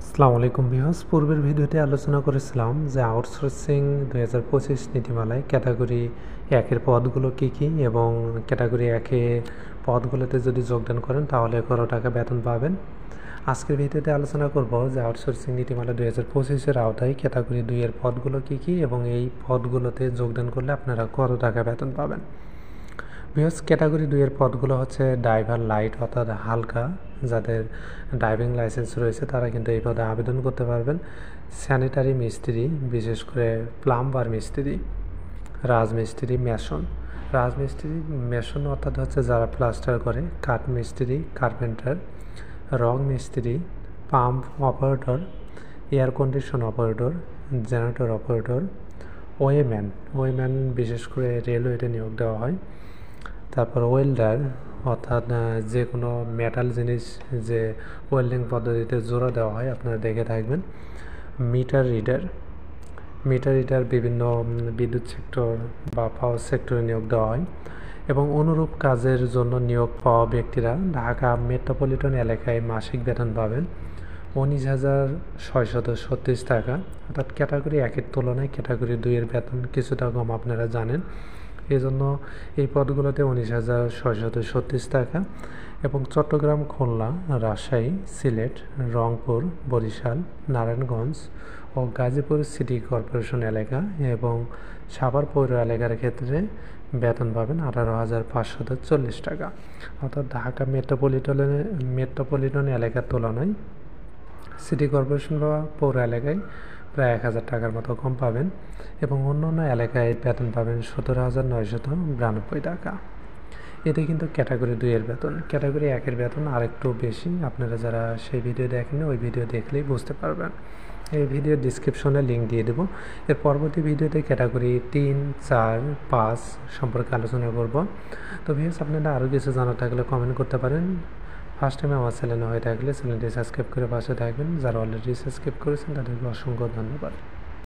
আসসালামু আলাইকুম ভিউয়ার্স, পূর্বের ভিডিওতে আলোচনা করেছিলাম যে আউটসোর্সিং 2025 নীতিমালায় ক্যাটাগরি 1-এর পদগুলো কী কী এবং ক্যাটাগরি 1-এ পদগুলোতে যদি যোগদান করেন তাহলে কত টাকা বেতন পাবেন। আজকের ভিডিওতে আলোচনা করব যে আউটসোর্সিং নীতিমালা 2025-এর আওতায় ক্যাটাগরি 2-এর পদগুলো কী কী এবং এই পদগুলোতে যোগদান করলে আপনারা কত টাকা বেতন পাবেন। ভিউয়ার্স, ক্যাটাগরি 2-এর পদগুলো হচ্ছে ড্রাইভার লাইট অর্থাৎ হালকা, যাদের ড্রাইভিং লাইসেন্স রয়েছে তারা কিন্তু এই পদে আবেদন করতে পারবেন। স্যানিটারি মিস্ত্রি, বিশেষ করে প্লাম্বার মিস্ত্রি, রাজমিস্ত্রি, মেশন অর্থাৎ হচ্ছে যারা প্লাস্টার করে, কাঠ মিস্ত্রি, কার্পেন্টার, রং মিস্ত্রি, pump operator, air condition operator, generator operator, woman বিশেষ করে রেলওয়েতে নিয়োগ দেওয়া হয়। তারপর ওয়েল্ডার অর্থাৎ যে কোনো মেটাল জিনিস যে ওয়েল্ডিং পদ্ধতিতে জোড়া দেওয়া হয় আপনারা দেখে থাকবেন। মিটার রিডার বিভিন্ন বিদ্যুৎ সেক্টর বা পাওয়ার সেক্টরে নিয়োগ দেওয়া হয় এবং অনুরূপ কাজের জন্য নিয়োগ পাওয়া ব্যক্তিরা ঢাকা মেট্রোপলিটন এলাকায় মাসিক বেতন পাবেন 19,636 টাকা। অর্থাৎ ক্যাটাগরি 1-এর তুলনায় ক্যাটাগরি 2-এর বেতন কিছুটা কম আপনারা জানেন। এই জন্য এই পদগুলোতে 19,636 টাকা এবং চট্টগ্রাম, খুলনা, রাজশাহী, সিলেট, রংপুর, বরিশাল, নারায়ণগঞ্জ ও গাজীপুর সিটি কর্পোরেশন এলাকা এবং সাভার পৌর এলাকার ক্ষেত্রে বেতন পাবেন 18,540 টাকা। অর্থাৎ ঢাকা মেট্রোপলিটন এলাকার তুলনায় সিটি কর্পোরেশন বা পৌর এলাকায় প্রায় 1,000 টাকার মতো কম পাবেন এবং অন্য অন্য এলাকায় বেতন পাবেন 17,992 টাকা। এতে কিন্তু ক্যাটাগরি 2-এর বেতন। ক্যাটাগরি 1-এর বেতন আরেকটু বেশি। আপনারা যারা সেই ভিডিও দেখেন ওই ভিডিও দেখলেই বুঝতে পারবেন। এই ভিডিওর ডিসক্রিপশনে লিঙ্ক দিয়ে দেবো। এর পরবর্তী ভিডিওতে ক্যাটাগরি 3, 4, 5 সম্পর্কে আলোচনা করব। তো ভিউয়ার্স, আপনারা আরও কিছু জানার থাকলে কমেন্ট করতে পারেন। ফার্স্ট টাইম আমার চ্যানেলে হয়ে থাকলে চ্যানেলটি সাবস্ক্রাইব করে পাশে থাকবেন। যারা অলরেডি সাবস্ক্রাইব করেছেন তাদেরকে অসংখ্য ধন্যবাদ।